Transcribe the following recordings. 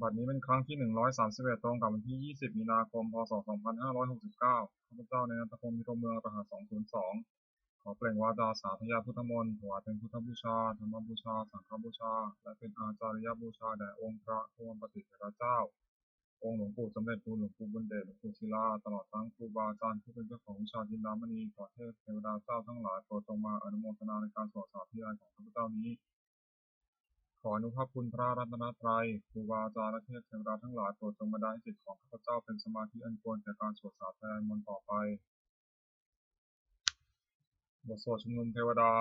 บัดนี้เป็นครั้งที่131ตรงกับวันที่20มีนาคมพศ2569ข้าพเจ้าในนันทพงศ์มิตรเมืองรหัส202ขอเปล่งวาจาสาธยายพุทธมนต์ถวายเป็นพุทธบูชาธรรมบูชาสังฆบูชาและเป็นอาจาริยบูชาแด่องค์พระผู้ปฏิเสธเจ้าองค์หลวงปู่สมเด็จคุณหลวงปู่บุญเดชหลวงปู่ศิลาตลอดทั้งครูบาอาจารย์ผู้เป็นเจ้าของวิชาจินดามณีขอเทพเทวดาเจ้าทั้งหลายโปรดจงมาอนุโมทนาในการสวดสาธยายของข้าพเจ้านี้ขออนุภาพคุณพระรัตนตรัยครูบาอาจารย์และเทพเทวดาทั้งหลายโปรดจงบันดาลให้จิตของข้าพเจ้าเป็นสมาธิอันควรแก่การสวดสาธยายมนต์ต่อไปบทสวดชุมนุมเทวดา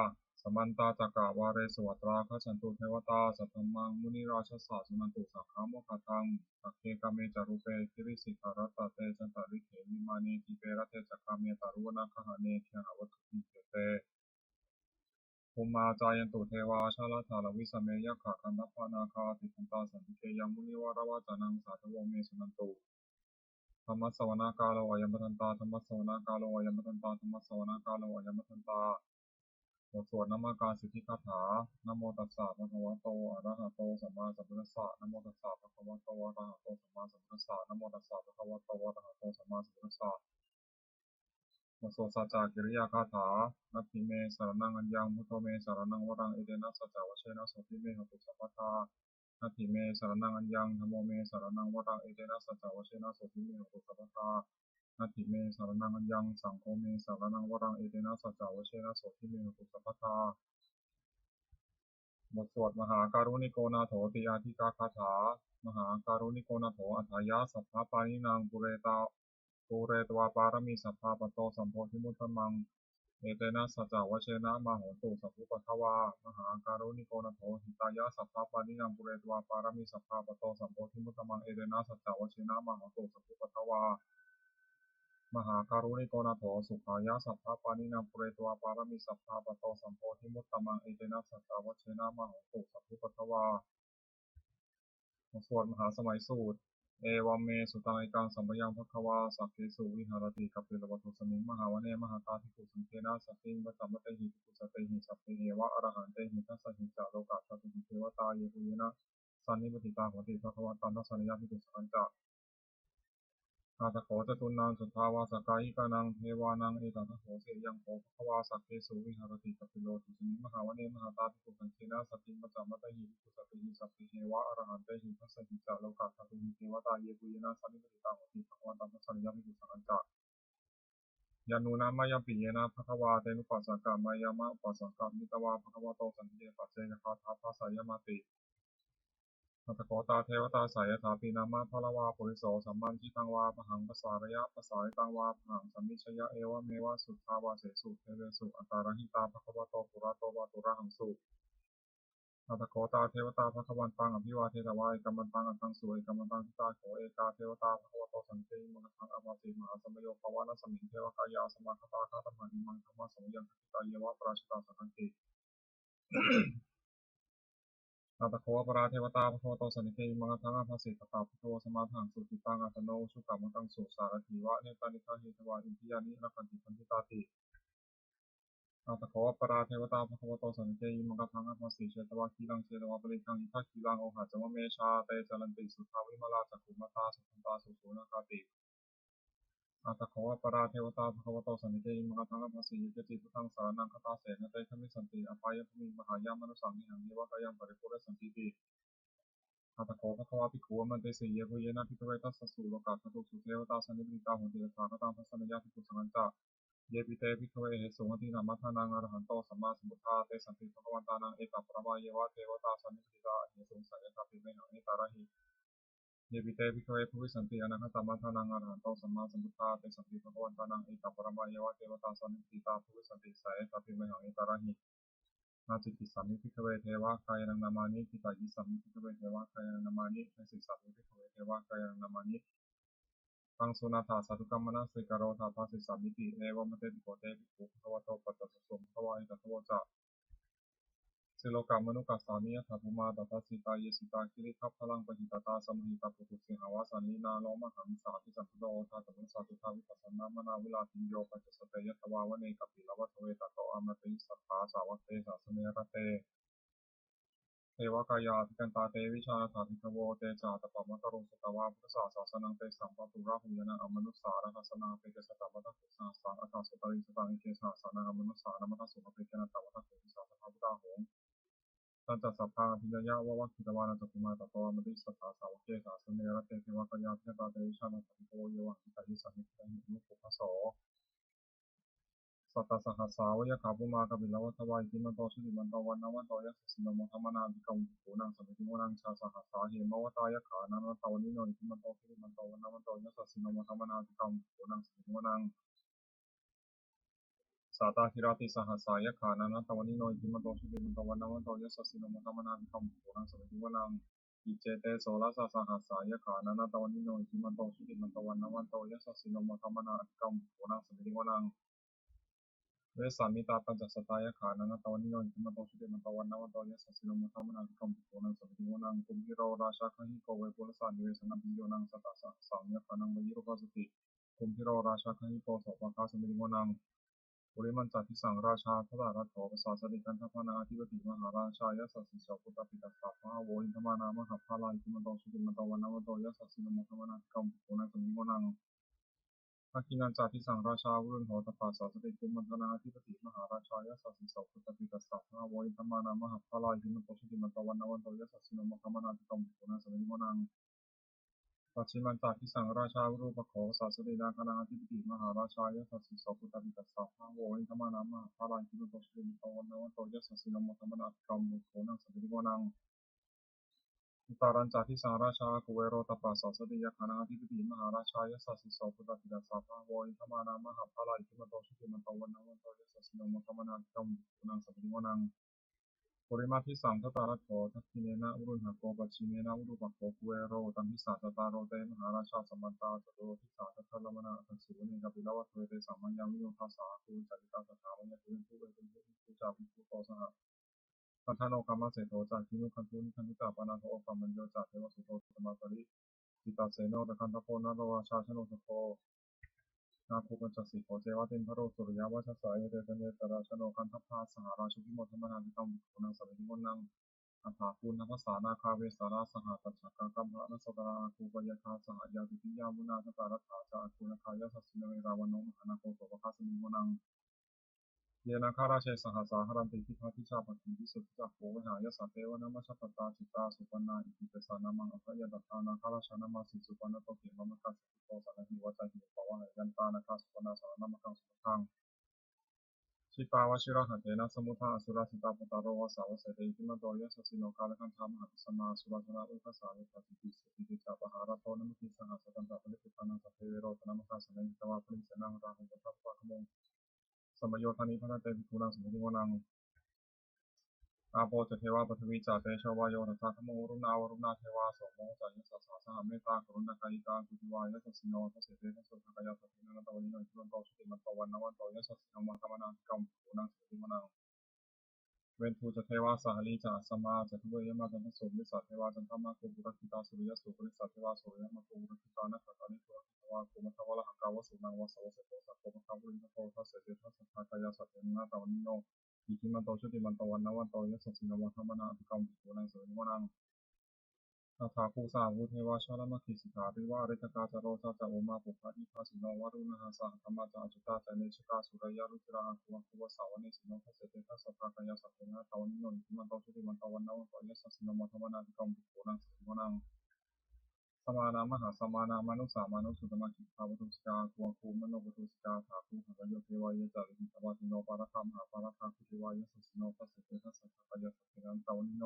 สมันตาจักกะวาเรสวัตราคัจฉันตุเทวตาสัทธมังมุนิราชสาสุนันตุสักขาโมคคตังสักเคกาเมจารุเปคิริสิการัตตเตจันตาริเขมิมาเนติเประเทจักกาเมตารุวนาคหะเนเทียหวัตถุทิเขเตภูมิมาจายันตุเทวาชาลธาลวิสเมยขะคันธปานาคาติคันตาสันติเกยังมุนิวารวาจานังสาธวงเมสุนันตุธรรมสวนากาโลอายัมปทันตาธรรมสวนากาโลอายัมปทันตาธรรมสวนากาโลอายัมปทันตาบทสวดนามการสิทธิคาถานะโมตัสสะภะคะวะโตอะระหะโตสัมมาสัมพุทธัสสะนะโมตัสสะภะคะวะโตอะระหะโตสัมมาสัมพุทธัสสะนะโมตัสสะภะคะวะโตอะระหะโตสัมมาสัมพุทธัสสะบทสวดสัจจกิริยาคาถานัตถิเมสรณังอัญญังพุทโธเมสรณังวรังเอเดนะสัจจวเชนะโสติเมหตุสัพพทานัตถิเมสรณังอัญญังธัมโมเมสรณังวรังเอเดนะสัจจวเชนะโสติเมหตุสัพพทานัตถิเมสรณังอัญญังสังโฆเมสรณังวรังเอเดนะสัจจวเชนะโสติเมหตุสัพพทาบทสวดมหาการุณิโกนาโถติอาทิกาคาถามหาการุณิโกนาโถอัฏฐายะสัพพะปานินางปุเรตวาปารมีสัพพะปะโตสัมโพธิมุตตมังเอเตนะสัจจวเชนะมาโหตุสัพพุปะทวามหาการุณิโกนาโถหิตายะสัพพะปานินางปุเรตวาปารมีสัพพะปะโตสัมโพธิมุตตมังเอเตนะสัจจวเชนะมาโหตุสัพพุปะทวามหาการุณิโกนาโถสุขายะสัพพะปานินางปุเรตวาปารมีสัพพะปะโตสัมโพธิมุตตมังเอเตนะสัจจวเชนะมาโหตุสัพพุปะทวาสวดมหาสมัยสูตรเอวัมเมสุตังอิกังสัมปยังภควาสัพเพสุวิหารติกัปปิลวัตถุสมิงมหาวเนมหาตาภิกขุสังเทนะสัพพิงวัตตัมมะเตหิภิกขุสัตเตหิสัพเพเอวะอรหันเตหิทัสสะหิจาโลกาสัพพิเทวตาเยปุเยนะสันนิปติตาโหติภควตันทัสสะนิยภิกขุสังจะอาตโขจตุนังสุทธาวาสกายิกานังเทวานังเอตัสโขเสยังโขภควาสัพเพสุวิหารติกัปปิโลตุสมิงมหาวเนมหาตาภิกขุสังเทนะสัพพิงวัตตัมมะเตหิภิกขุสัตเตหิสัพเพเอวะอรหันเตหิทัสสะหิจาโลกาสัพพิเทวตาเยปุเยนะสันนิปติตาโหติภควตันทัสสะนิยภิกขุสังจะยานุนามายปิเยนะภควาเตนุปัสสะกะมายามะปัสสะกะมิตวาภควโตสันติเยปัจเจกคาถาภาษายมาติอัตถโกตาเทวตาสายถาปีนามะพละวาปุริโสสัมมันทิตังวาปหังปสาระยะปสาริตังวาปหังสัมมิชยะเอวะเมวะสุทธาวาเสสุเทเวสุอัตตาระหิตาภควโตปุระโตวาตุระหังสุอัตถโกตาเทวตาภควันตังอภิวาเทตวาเอกัมมันตังอัตถังสุเอกัมมันตังทิตาโขเอกาเทวตาภควโตสันติมังคังอภาติมหาสมโยภวานะสมิงเทวกายาสมาคตาคาตมังอิมังธรรมะสมยังคติกายเวะปราชิตาสังติอัตถโขปราเทวตาภควโตสันติมังคังอภาสิตตาภควสมาทังสุติตังอัตโนชุกะมังกังสุสารถิวะเนตานิทาหิทวาอินทิยานิรักขันติพันธิตาติอัตถโขปราเทวตาภควโตสันติมังคังอภาสิเชตวะคีลังเชตวะปริคังอิทัคคีลังโอหัจจวะเมชาเตจรันติสุทธาวิมลาจักขุมตาสุขันตาสุโสนาคาติอัตถโขปราเทวตาภควโตสันติมังคังอภาสิเจติพุทธังสารนังคตาเสนเตขมิสันติอภัยภูมิมหายามนุสังนิหังเยวะกายังปริปุระสันติติอัตถโขภควาภิกขุมันเตสีเยปุเยนะภิกขเวทัสสสุโลกาสตุสุเทวตาสันนิปติตาโหติสาคตังทัสสะนยะภิกขุสังฆัญจะเยปิเตภิกขเวเหสุงตินามัทธานังอรหันโตสัมมาสัมพุทธาเตสันติภควันตานังเอกปรมาเยวะเทวตาสันนิปติตาเหสุงสัยตาภิเมหังเอตาระหิเยปิเตภิกขเวภวิสันติอนาคตมัทธานังอรหันโตสัมมาสัมพุทธาเตสันติภควันตานังเอกปรมาเยวะเทวตาสันนิปติตาภวิสันติสัยตาภิเมหังเอตาระหินาจิกิสัมมิภิกขเวเทวะกายนังนามานิกิตายิสัมมิภิกขเวเทวะกายนังนามานิเนสิสัมมิภิกขเวเทวะกายนังนามานิตังสุนาถาสัตุกัมมนะสิกโรธาภาสิสัมมิติเอวะมะเตติโกเตปิปุภควโตปัจจสุสมภวายตัทโวจะสิโลกามนุกัสสามิยะถาภูมาตัสสิตาเยสิตาคิริคัพพลังปหิตตาสมหิตาปุตุสิหาวาสันนินาโลมหังสาธิสัมพุทโธทาตมุสาตุทาวิปัสสนามนาวิลาทิโยปัจจสเตยะทวาวเนกัปปิลวัตเวตโตอามติสัทธาสาวกเตสาสเนรเตเอ วกายาติกันตาเตวิชานาถาธิกโวเตจาตปะมะตะโรสุตวาพุทธศาสสนังเตสัมปะตุระหุยนะอมนุสสาระทัสนาเปเกสตมัตถุสาสังอัตถสุตริสตังอิเกสาสานังอมนุสสานมัตสุภเปเกนะตมัตถุสาสัพพุทธาหงตันจัสสัพพาพิญญาวะวัคคิตวานัจตุมาตตวามติสัทธาสาวเกสาสเนระเตเทวกายาติกันตาเตวิชานาถาธิกโวเยวะหิตาหิสังหิตาหิมุขภโสสัตตสหัสสาวยะขาภูมากบิลวัตวายติมันโตชุติมันโตวันนวันโตยัสสิโนมธรรมนาภิกรมภูนังสมิติโมนังชาสหัสสาเหมวตายะขานันตวนิโนอิติมันโตชุติมันโตวันนวันโตยัสสิโนมธรรมนาภิกรมภูนังสมิติโมนังสาตาคิราติสหัสสายะขานันตวนิโนอิติมันโตชุติมันโตวันนวันโตยัสสิโนมธรรมนาภิกรมภูนังสมิติโมนังอิเจเตโสรัสสหัสสายะขานันตวนิโนอิติมันโตชุติมันโตวันนวันโตยัสสิโนมธรรมนาภิกรมภูนังสมิติโมนังเวสามิตาปัญจสตายะขานันตวันนิโนอิมันโตชุติมันตวันนวันโตยัสสิโนมัทธมนาภิกรมภิกขุนังสัมภิโมนังกุมพิโรราชาคหิโกเวปุรสานเวสนัมปิโยนังสัตตะสังยะขานังวยิโรกัสติกุมพิโรราชาคหิโกโสภคาสัมภิโมนังปุริมันจัติสังราชาทรารัตโถปสาสดิกันทัพนาธิปติมหาราชายสัสสิโสปุตตปิตัสสะพะโวอินทมานามหาภาลาอิมันโตชุติมันตวันนวันโตยัสสิโนมัทธมนาภิกรมภิกขุนังสัมภิโมนังอากินันจาทิสังราชาวุรุณโหตปัสสะสติกุมมันธนาธิปติมหาราชายสัสสิโสปุตตปิตัสสะพะโวอินทมานามหาภาลาอิมันโตชุติมันตวันนวันโตยัสสิโนมัทธมนาภิกรมภิกขุนังสัมภิโมนังปัจฉิมันตาทิสังราชาวุรุปโขสัสดินาคนาธิปติมหาราชายสัสสิโสปุตตปิตัสสะพะโวอินทมานามหาภาลาอิมันโตชุติมันตวันนวันโตยัสสิโนมัทธมนาภิกรมภิกขุนังสัมภิโมนังอุตารัญจาทิสังราชากุเวโรตปัสสะสติยาคณาธิปติมหาราชายสัสสิโสปุตตปิตัสสะพะโวอินทมานามหาภาลาอิมันโตชุติมันตวันนวันโตยัสสิโนมัทธมนาภิกรมภิกขุนังสัมภิโมนังปุริมาทิสังทตารัตโถทักขิเนนะอุรุณหโกปัจฉิเนนะอุรุปโขกุเวโรตัมพิสาตตาโรเตมหาราชาสัมมันตาจโตทิสาทัตถะละมนาทัสสิวเนกปิลวัตเวเตสัมมัญญังวิโยทัสสาคูจาริตาสถาวัญญตุเนตุเวตุภูจาภิกขุโตสหปัฏฐานโอกรรมเสโตจากขินุคันตุนิคันตุตาปนาโทปัมมัญโยจากเทวสุโตธรรมตริจิตาเสโนตะคันตะโพนารวาชาชโนตะโพนาภูปัญจสิโกเจวะเตนพระโรสุริยวัชสายเตเตเนตราชโนคันทพาสหราชุพิโมธรรมนาภิกรรมปุนังสัมมิโมนังอัฏฐาภูนภาษานาคาเวสาราสหตัจฉกกัมภะนสตราคูปยคาสหายาติยามุนาทตารัฐาจาคุณคายาสัสสินเวราวนงมหานาโคโสภคาสมิโมนังเยนาคาราเชสหัสสาหรันติทิพาทิชาปฏิวิสุทธิจักโขวิหายสัตเทวนามัชปตาจิตาสุปนาอิติเปสานามังอภยดัตตานาคาราชานามาสิสุปนโตเขมมะกัสสิโตสารหิวใจหิปวะหยันตานาคาสุปนาสารนามังสุปทังชิตาวชิระหันเตนะสมุทาอสุรสิตาปตารวสาวเสเตอิมันโตยัสสิโนกาลคันธามหาสมาสุรธนาอุปสาวิปัสสิสุติติจาปหาระโตนมุติสหัสตันตะปริปุตานังสัพเพเวโรตนะมะกัสสะเนตวะปริสนังราหุปทัพพะขโมสมโยธานิพันเตภิกขุนังสมุทิโมนังอาโปจเทวาปฐวีจาเตชวายโยทัสสะขโมรุณาวรุณาเทวาโสโมจายัสสะสหเมตตากรุณากายิกาสุทิวายัสสิโนทัสเสเตทัสสะกายาสัพเพนันตวันนิโนอิมันโตชุติมันโตวันนวันโตยัสสิโนมัทธมนาภิกรมภิกขุนังสมุทิโมนังเวนทูจเทวาสหลีจาสมาจทุเวยมาจันทสุริสัทเทวาจันทมาคุบุรคิตาสุริยสุริสัทเทวาสุริยมาคุบุรคิตานักตานิทุรคิตวาคุมัทวะละหังกาวสุนังวสวะเสโตสัพพะคาบุรินโตทัสเสเตทัสสะกายาสัพเพนันตวันนิโนอิทิมันโตชุติมันโตวันนวันโตยัสสิโนมัทธมนาภิกรมภิกขุนังสมุทิโมนังนาถาภูสาวุเทวาชาลมคิสิกาปิวาริตกาจโรจาจโอมาปุพพะอิภาสิโนวารุณหาสหธรรมจาจุตาจเนชกาสุรยารุจิราภุภุวสาวเนสิโนทัสเสเตทัสสะภะกายาสัพเพนะตวันนิโนอิทิมันโตชุติมันโตวันนวันโตยัสสิโนมัทธมนาภิกรมภิกขุนังสมุทิโมนังสมานามหาสมานามานุสามานุสุตมะขิภาวุตุสิกาภวคูมโนวุตุสิกาถาภูหะโยเทวายะจาริหิตวาติโนปาระคามหาปาระคาคุเทวายะสัสสิโนทัสเสเตทัสสะภะกายาสัพเพนะตวันนิโน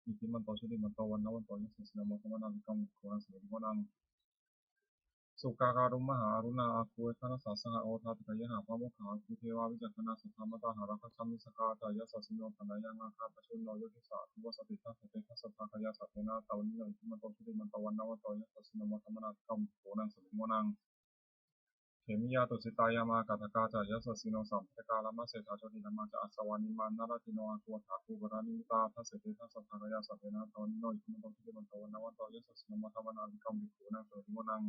อิทิมันโตชุติมันโตวันนวันโตยัสสิโนมัทธมนาภิกรมภิกขุนังสมุทิโมนังสุกาการุมหารุณาอาคูเอธนาสัสหะโอทาติกายหาพระโมคขาคุเทวาวิจักขณาสัทธามตาหารักขัมมิสกาจายสัสสิโนปนายางาคาปชุนโนโยติสาทุวสติทัสเตทัสสะภะกายาสัพเพนะตวันนิโนอิทิมันโตชุติมันโตวันนวันโตยัสสิโนมัทธมนาภิกรมภิกขุนังสมุทิโมนังเขมิยาตุสิตายามากาตกาจายสัสสิโนสัมภะกาลามะเสถาโชติธรรมาจาอัสวานิมานนาราติโนอาคุถาคูกรานิมิตาทัสเสเตทัสสะภะกายาสัพเพนะตวันนิโนอิทิมันโตชุติมันโตวันนวันโตยัสสิโนมัทธมนาภิกรมภิกขุนังสมุทิโมนัง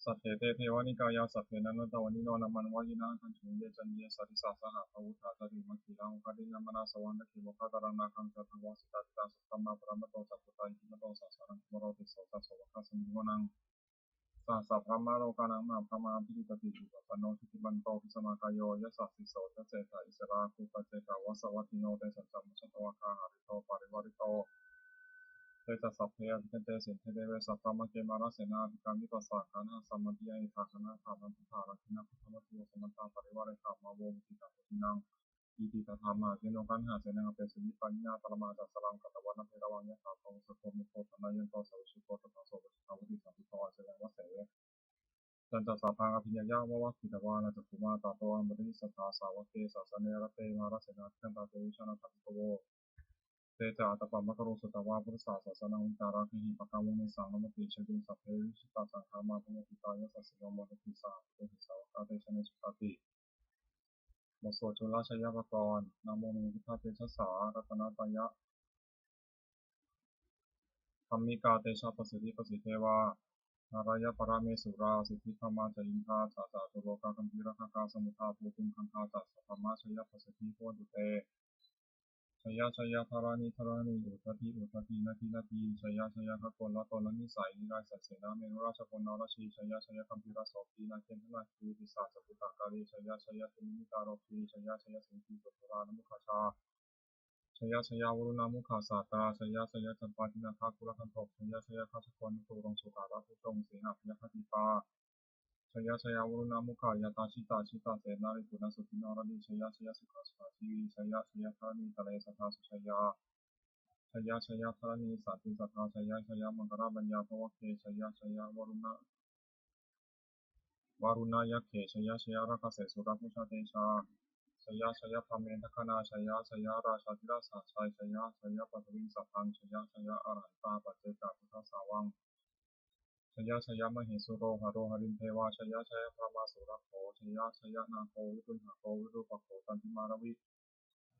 สัพเพเตเทวานิกายาสัพเพนันตวานิโนนามันวายินาคันถุเยจันเยสัติสาสหะภวุฒาตติมัคคีรังคดินามนาสวรรค์คิโมคาตารานาคังจัตวาสิตาติตาสุตตมมาปรามโตจักขุตายิมโตสัสสารังมโรติโสตัสสวะคัสมิโมนังสาสัพพะมาโลกานังมาพระมาพิจิตติจุปปนโนทิติบันโตพิสมากายโยยสัสสิโสทเจตาอิสราคุปเจตาวสวัตติโนเตสัจจมุชตวะคาหาริโตปาริวาริโตเตจัสสัพเพอภิเตสินเทเดเวสัพพะมะเกมาราเสนาภิกามิปัสสะขานะสัมมัติยะอิทาคณะธามันตุธารักินะพุทธมัตติโยสมันตาปริวาริธามาโวมุติตาโตินังอิติตถามาเจโนกันหาเสนังเปสิมิปัญญาปรมาจัสสลังกัตวันเพระวังยะถาโตสโคมิโคตนายันโตสวิชุโคตถาโสวิชาวติสัมปิโตอาเสยังวะเสจันตสาพังอภิญญาวะวัคคิตวานาจักขุมาตาโตอัมบริสัทธาสาวกเกสัสเนรเตมาราเสนาคันตาเตวิชานาทัพพโวเตจาตปะมะกรุสุตวาพุทธศาสนาวิจาราคิหิปะกามุนิสังนมติเชติสัพเพวิชิตาสังขามาพุญญติตายสัสสิโยมติปิสาเตหิสาวกาเตชะเนสุตติบทสวดจุลชยปกรณ์นะโมมิพุทธาเตชะสารัตนาตายะธรรมิกาเตชะประสิทธิประสิทธิเทวานารายะปราเมสุราสิทธิธรรมาจยินทาสาสาตุโลกาคัมภีรคกาสมุทาภูตุงคังคาจัสสะธรรมะชยประสิทธิโพตุเตชยชยธารานิธารานิอุตติอุตตินาทีนาทีชยชยขโกละโตละนิสัยนิราชเสนาเมนุราชพลนรชีชยชยคัมภีรโสกีนาเกณฑนาคีติสาสพุตตากาลีชยชยตุมิตารพีชยชยสิงคีตุรานมุขชาชยชยาวรุณามุขาสาตราชยชยจัมปาทินาคาคุรคันโตชยชยคัสโกนุตุรงสุขาราภุตงเสหะพยคติปาชยชยวรุณามุขายาตาชิตาชิตาเสนาริปุณสุตินารณีชยชยสุขสุขาชีวีชยชยธานีทะเลสัทธาสุชยาชยชยธานีสัตติสัทธาชยชยมังคราบัญญาภวเคชยชยวรุณาวรุณายเขชยชยรักเสสุรพุชาเตชาชยชยพเมนทคนาชยชยราชาธิราชาชัยชยชยปัทวิงสัพพังชยชยอรหันตาปัจเจกพุทธสาวังชยชยมเหสุโรหโรหรินเทวาชยชยพระมาสุรโขชยชยนาโควิปุณหโควิรูปโขตันติมารวิ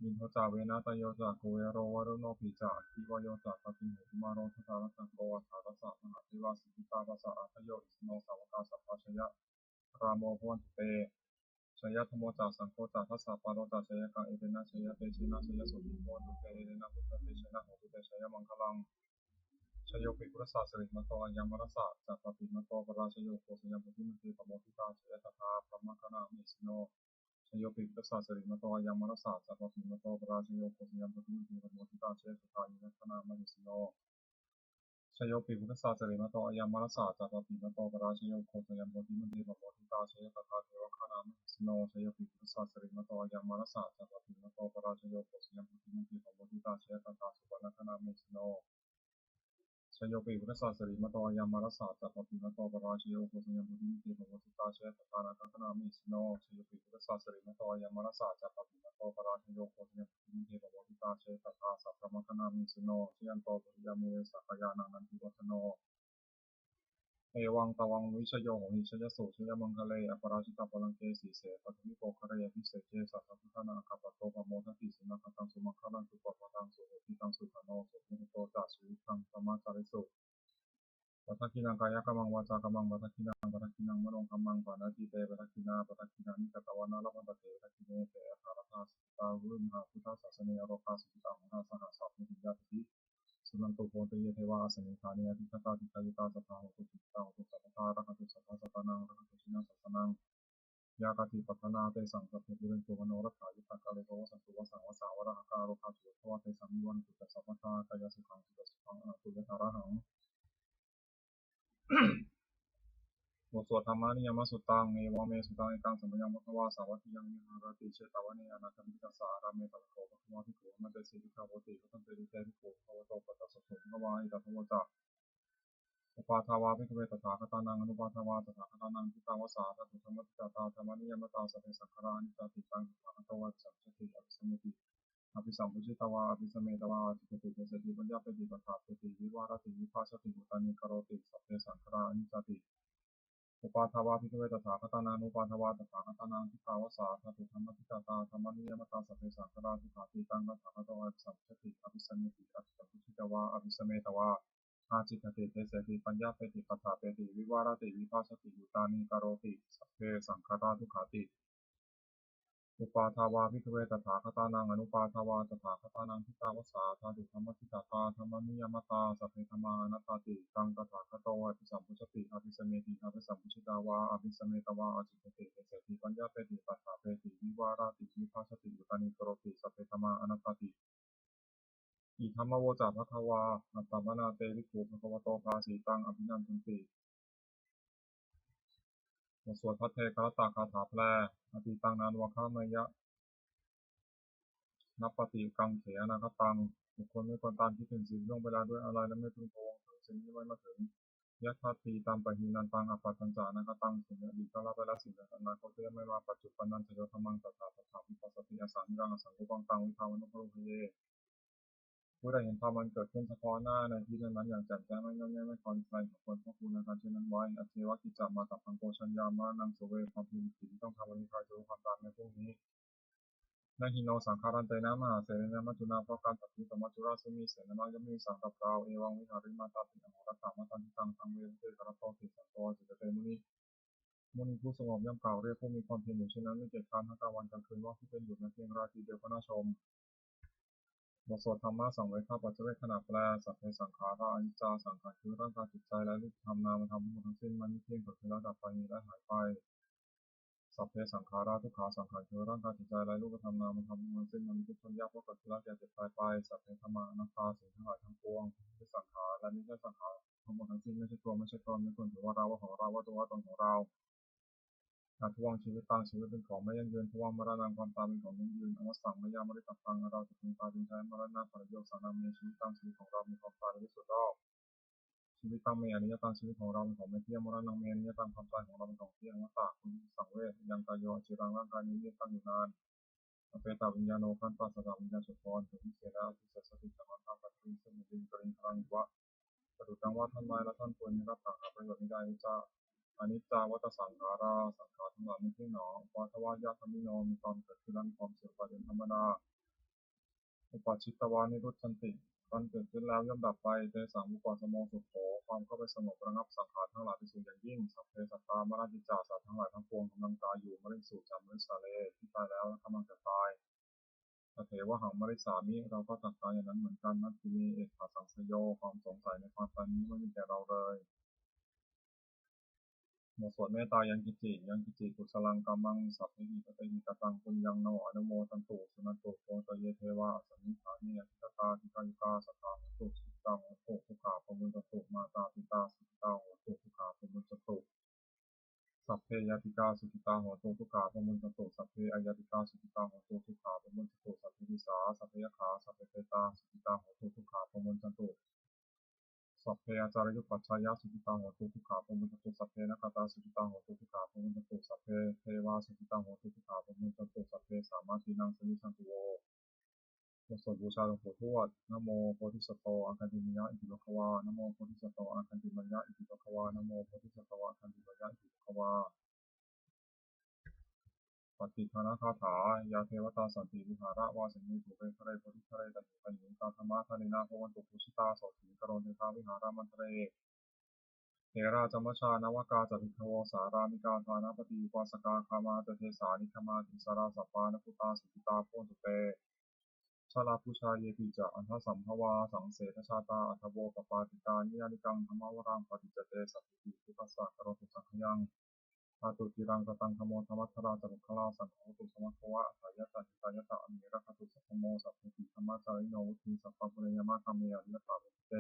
มินโทจาเวนะตโยจากโกเวโรวรุโนปิจาทิวโยจากปติโหติมาโรทธารัตโกวัฏฐารสะมหาเทวาสิกิตาภาษาอัตโยอิสโนสาวกาสัพพชยรามโมพวันตุเตชยธโมจากสังโฆจากทัสสะปาโรจากชยกังเอเตนะชยเตชินะชยสุติพวันตุเตเอเตนะพุทธเตชนะโหตุเตชยมังคลังชโยปิพุทธศาสริมโตอัญญมรสะจักปปิมโตปราชโยโคสยามพุทธิมเตปโมทิตาชยตถาพระมคณามิสิโนชโยปิพุทธศาสริมโตอัญญมรสะจักปปิมโตปราชโยโคสยามพุทธิมเตปโมทิตาชยตถายินัคณามหิสิโนชโยปิพุทธศาสริมโตอัญญมรสะจักปปิมโตปราชโยโคสยามพุทธิมเตปโมทิตาชยตถาเทวคณามหิสิโนชโยปิพุทธศาสริมโตอัญญมรสะจักปปิมโตปราชโยโคสยามพุทธิมเตปโมทิตาชยตถาสุวรรณคณามหิสิโนชโยปิพุทธศาสริมโตยามารสาจักปปิมโตปราชโยโคสยามพุทธิมิเตปโมทิตาเชตตานาคันามิสิโนชโยปิพุทธศาสริมโตยามารสาจักปปิมโตปราชโยโคสยามพุทธิมิเตปโมทิตาเชตตาสัพพมคนามิสิโนชยันโตปุริยามิเวสักยานังนันทิวัฒโนเอวังตวังวิชโยโหหิชยสุชยมังคะเลอปราชิตาปลังเกสีเสปทุมิโกคะเรยพิเศษเจสัพพพุทธนาคปโตปโมทัติสินาคตังสุมัคคัลังสุปปะทังสุโหติตังสุขโนสุมุโตจาสุวิทังธรรมจาริสุปัทกินังกายกรรมังวาจากรรมังปัทกินังมโนกรรมังปานาติเตปัทกินานิกตวานาลพันตเตปัทกิเนเตอัคารธาสิตาวุรุมหาพุทธศาสเนอโรคาสุขิตาหุนาสหสัพพุทธิยาติสุนันตุโพติเยเทวาสมิธานิยติคตาติกายุตาสัทธาหุตุจิตตาหุตุสัพพะระคตุสัพพะสัตนังระคตุชินาสัสนังยากติปัฏนาเตสังสัพเพบุเรนตุวโนรัตถายุตตะกาเลโกสันตุวสังวสาวราหการโรคาสุทวะเตสัมมิวันตุสัพพะทากายสุขังสุตสุขังอนันตุยะธาระหังบทสวดธรรมานิยมสุตังเนวเมสุตังเอกังสัมยังมัควาสาวัติยังมิหารติเชตาวะเนอนาคามิกัสสาราเมตตะโกปะคะวะภิกขุมันเตสิภิกขาวติพุทธังเตริเตภิกขุภวโตปัตตะสสุภวาอิตัทวจักอุปาทาวาภิกขเวตถาคตานังอนุปาทาวาตถาคตานังทิตาวสาทัตุธรรมติตาธรรมานิยมตาสัพเพสังขารานิจติตังตถาคตวัจสัมจติอภิสัมมิติอภิสัมพุชิตวาอภิสัมเมตวาจิตติเจสติปัญญาปฏิปทาปฏิวิวารติวิภาชติอุตานิกโรติสัพเพสังขารานิจติอุปาทวาภิกขเวตถาคตานังอุปาทวาตถาคตานังทิตาวสาทัตุธรรมติตาธรรมานิยมตาสัพเพสังขาราทุกขาติตังตถาคตวัจสัมจติอภิสัมมิติอภิสัมพุชิตวาอภิสัมเมตวา อาจิตติเตเสติปัญญาเปติปัฏฐาเปติวิวารติวิภาสติยุตานิกโรติสัพเพสังขาราทุกขาติอุปาทาวาภิกขเวตถาคตานังอนุปาทาวาตถาคตานังทิตาวสาธาตุธรรมทิตาตาธรรมนิยมตาสัพเพธรรมานัตตาติตังตถาคโตอภิสัมพุชติอภิสเมติอภิสัมพุชิตาวาอภิสเมตวาอาจิตติเตเสติปัญญาเปติปัฏฐาเปติวิวารติวิภาสติยุตานิกโรติสัพเพธรรมานัตตาติอิธัมมโวจาภควาอัตตมนาเตวิภูภควโตภาสีตังอภินันทุนติบทสวดพระเทกรตาคาถาแปลอติตังนานวะฆามยะนับปฏิกังเถอนาคตังบุคคลไม่ควรตามคิดถึงสิ่งล่วงเวลาด้วยอะไรและไม่พึงพะวงถึงสิ่งที่ไม่มาถึงยะทัตตีตามปะหีนันตังอปัตตัญจานาคตังสิ่งอดีตก็ละไปแล้วสิ่งอนาคตก็ยังไม่มาปัจจุบันนันจะโยธรรมังตถาตถาวิปัสสติอสังกังอสังกุปังตังวิภาวนุภรุเยผู้ใดเห็นธรรมมันเกิดขึ้นเฉพาะหน้าในที่นั้นอย่างแจ่มแจ้งไม่งอแงไม่คลอนใครของคนพวกคุณในการเช่นนั้นไว้อเทวกิจจามาตับพังโกชัญญามานังสุเวความพิมพ์ที่ต้องทำวันนี้ใครจะรู้ความตามในพวกนี้นาหิโนสังขารันเตนะมหาเสนามัจจุนาเพราะการตัดสินสมัจจุราชมีเสนามายังมีสังกับเราเอวังวิหาริมาตาปิอโหรตามาตันทิตังทังเวรเตกระโตติสันโตจิตเตมุนีผู้สงบย่อมกล่าวเรียกผู้มีความเพียรอยู่เช่นนั้นไม่เกียจคร้านทั้งกลางวันกลางคืนว่าผู้เป็นอยู่ในเพียงราตรีเดียวก็น่าชมบทสวดธรรมะสังเวชข้าปัจเจเวขณะแปลสัพเพสังขาราอนิจจาสังขารคือร่างกายจิตใจและรูปธรรมนามธรรมทั้งหมดทั้งสิ้นมันไม่เที่ยงเกิดขึ้นแล้วดับไปมีและหายไปสัพเพสังขาราทุกขาสังขารคือร่างกายจิตใจและรูปธรรมนามธรรมทั้งหมดทั้งสิ้นมันมีทุกข์ทนยากเพราะเกิดขึ้นแล้วแก่เจ็บตายไปสัพเพธรรมานัตตาสิ่งทั้งหลายทั้งปวงไม่สังขารและไม่ใช่สังขารทั้งหมดทั้งสิ้นไม่ใช่ตัวไม่ใช่ตนไม่ควรถือว่าเราว่าของเราว่าตัวว่าตนของเรา การทวงชีวิตต่างชีวิตเป็นของไม่ยั่งยืนทวงมรณะความตายเป็นของยั่งยืนอวสังมยามริตังเราจะพึงตายเป็นแท้มรณะปริโยสานามีชีวิตต่างชีวิตของเรามีความตายในที่สุดรอบชีวิตต่างเมีอนิยตังชีวิตของเราเป็นของไม่เที่ยงมรณะเมีอนิยตังความตายของเราเป็นของเที่ยงวัฏฏะคุณสังเวชยังกายโยจิรังร่างกายนี้มีตั้งอยู่นานอเปตาวิญญาโนขันตัสสะวิญญาณสุพรถึงที่เสนาที่เสสติสังฆาปัตติซึ่งเป็นกริงครังวะกระดูกตังว่าท่านไม้และท่านควรรับต่างหาประโยชน์ไม่ได้จ้า อนิจจาวัฏสังขาราสังขารทั้งหลายไม่เที่ยงหนอวาทวายาธรรมิโนมีความเกิดขึ้นและมีความเสื่อมไปเป็นธรรมดาอุปาชิตวานิรุตชันติการเกิดขึ้นแล้วย่อมดับไปเตสังมุปปสโมสุโขความเข้าไปสงบระงับสังขารทั้งหลายที่สุดอย่างยิ่งสัพเพสัตตามรณจิจาสัตว์ทั้งหลายทั้งปวงกำลังตายอยู่มริสูจามริสาเลที่ตายแล้วกำลังจะตายอเถวหังมริสามิเราก็ตัดตายอย่างนั้นเหมือนกันนัตติมีเอกขาสังสโยความสงสัยในความตายนี้ไม่มีแก่เราเลยบทสวดเมตตายังกิจิกุศลังกัมมังสัพพิหิตเตหิตตังปุญญังนโมอนุโมทันตุสุนันตุโกตเยเทวะสัมมิฐานิยติตาทิกายุกาสัทธาหุตุสุตังหุตุทุกขาปมุนตุมาตาปิตาสุขิตาหุตุทุกขาปมุนตุสัพเพยติกาสุขิตาหุตุทุกขาปมุนตุสัพเพอายติกาสุขิตาหุตุทุกขาปมุนตุสัพเพวิสาสัพเพยขาสัพเพเตตาสุขิตาหุตุทุกขาปมุนตุ สัพเพอาจารยุปัชชายาสุขิตังโหตุทุกขาปมุตตุสัพเพนักขตาสุขิตังโหตุทุกขาปมุตตุสัพเพเทวาสุขิตังโหตุทุกขาปมุตตุสัพเพสามาทินังสมิสันตุโวบทสวดบูชาหลวงปู่ทวดนะโมโพธิสัตโตอาคันติมยะอิติภควานะโมโพธิสัตโตอาคันติมยะอิติภควานะโมโพธิสัตโตอาคันติมยะอิติภควาปฏิภาณคาถายาเทวตาสันติวิหารวาสินีภูเปทะเรโพธิทะเรตันติปัญญิงตาธรรมะทะเลนาภวันตุปุชิตาโสติกโรเทธาวิหารมันทะเร เถราจมชานวกาจติทโวสารามิกาธานาปฏิวาสกาคามาเตเทสานิคมาติสาราสัพปานพุตาสุขิตาโพนตุเตชาลาภูชาเยปิจะอันทสัมภวาสังเสทชาตาอัทโวปปาติกานิยานิกังธรรมวรังปฏิจเตสัพพิติปัสสะกโรตุสังขยังอาตุติรังกตังธโมธรรมัทราจตุคลาสังโฆตุสมัคควะอัยตะหิตายตะอเมระคตุสัพพโมสัพพิติธรรมจาริโนวุติสัพพะปุเรยมะธรรมเมอริยตาวุติเต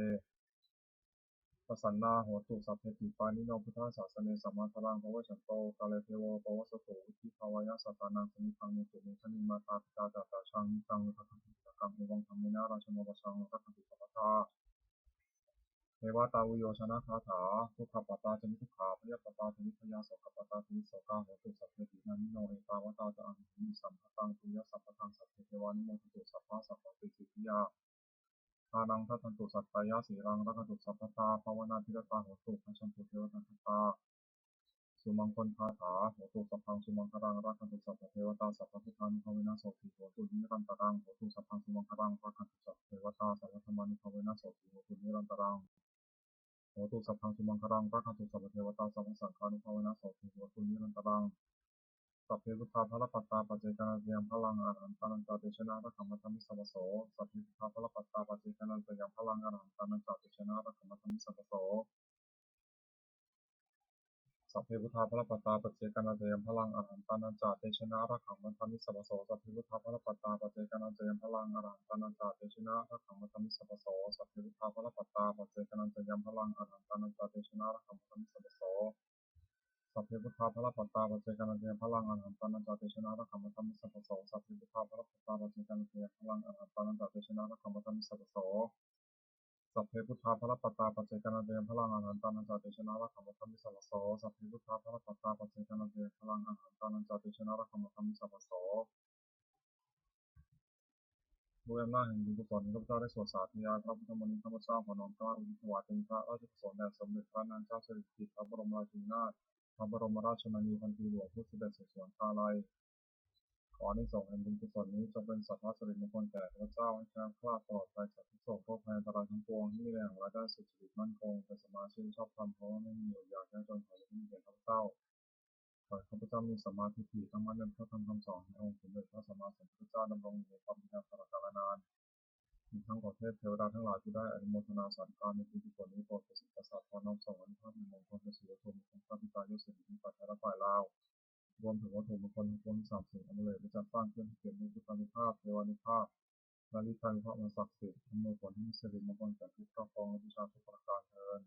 ประสันนาโหตุสัพเพติปานิโนพุทธศาสเนสัมมาทรังภวชันโตกาเลเทโวปวสโตวุฒิภาวายสัตตานังสมิทังเนตุเมธนิมาตาปิตาจาตาชังนิตังทัคคิตกังเอวังธรรมินาราชโนปชังรักขันติสัพพทาเทวตาวิโยชนะคาถาทุกขปตาจนิทุกขาพยาปตาจนิพยาโสกปตาจนิโสกาโหตุสัพเพตินานิโนเอตาวตาจะอังมิสัมภตังปุญญสัพพตังสัพเพเทวานิโมตุสัพพะสัพพะติสิทธิยา ทานังทัตันตุสัตตายาสีรังรักตุสัพพตาภาวนาธิรตาโหตุพัชันตุเทวทันตาสุมังคลคาถาโหตุสัพพังสุมังครังรักตุสัพพเทวตาสัพพพุทธานุภาเวนะโสติโหตุนิรันตรังโหตุสัพพังสุมังครังรักตุสัพพเทวตาสัพพธรรมานุภาเวนะโสติโหตุนิรันตรัง โหตุสัพพังสุมังคลังรักขันตุสัพพเทวตาสัพพสังฆานุภาเวนะโสติโหตุนิรันตรังสัพเพพุทธาภรปัตตาปัจเจกนันตยังพลังอรหันตานันตาเตชนะรักขมัตถมิสัพพโสสัพเพพุทธาภรปัตตาปัจเจกนันตยังพลังอรหันตานันตาเตชนะรักขมัตถมิสัพพโสสัพเพพุทธาภรปัตตาปัจเจกนันตยังพลังอรหันตานันตาเตชนะรักขมัตถมิสัพพโสสัพเพพุทธาภรปัตตาปัจเจกนันตยังพลังอรหันตานันตาเตชนะรักขมัตถมิสัพพโสสัพเพพุทธาภรปัตตาปัจเจกนันตยังพลังอรหันตานันตาเตชนะรักขมัตถมิสัพพโสสัพเพพุทธาภรปัตตาปัจเจกนันตยังพลังอรหันตานันตาเตชนะรักขมัตถมิสัพพโสสัพเพพุทธาภรปัตตาปัจเจกนันตยังพลังอรหันตานันตาเตชนะรักขมัตถมิสัพพโสสัพเพพุทธาภรปัตตาปัจเจกนันตยังพลังอรหันตานันตาเตชนะรักขมัตถมิสัพพโสสัพเพพุทธาภรปัตตาปัจเจกนันตยังพลังอรหันตานันตาเตชนะรักขมัตถมิสัพพโสด้วยอำนาจแห่งบุญกุศลที่ข้าพเจ้าได้สวดสาธยายพระพุทธมนต์ข้าพเจ้าขอน้อมเกล้าถวายเป็นพระราชกุศลแด่สมเด็จพระนางเจ้าสิริกิติ์พระบรมราชินีนาถพระบรมราชชนนีพันปีหลวงผู้เสด็จสู่สวรรคาลัยขออานิสงส์แห่งบุญกุศลนี้จงเป็นสัพพะสิริมงคลแก่ข้าพเจ้าให้แคล้วคลาดปลอดภัยจากทุกโศกโรคภัยอันตรายทั้งปวงที่มีแรงรายได้สุจริตมั่นคงเป็นสมาชิกชอบธรรมเพราะว่าไม่มีอยากแก้จนขอให้มีแก่ข้าพเจ้าขอให้ข้าพเจ้ามีสมาธิถี่ตั้งมั่นในพระธรรมคำสอนขององค์สมเด็จพระสัมมาสัมพุทธเจ้าดำรงอยู่ในความดีงามตลอดกาลนานมีทั้งขอเทพเทวดาทั้งหลายที่ได้อนุโมทนาสาธุการในบุญกุศลนี้โปรดประสิทธิ์ประสาทขอน้อมส่งอนุภาพในมงคลพระศรีวัตถุมงคลพระปิตายศที่ปัจจัยและฝ่ายลาวรวมถึงวัตถุมงคลทั้งปวงสามสิ่งอนุเลกและจัดสร้างขึ้นให้เกิดมีพุทธานุภาพเทวานุภาพและฤทธานุภาพอันศักดิ์สิทธิ์อำนวยผลให้มีสิริมงคลแก่ทุกครอบครองและประชาชนทุกประการเทอญ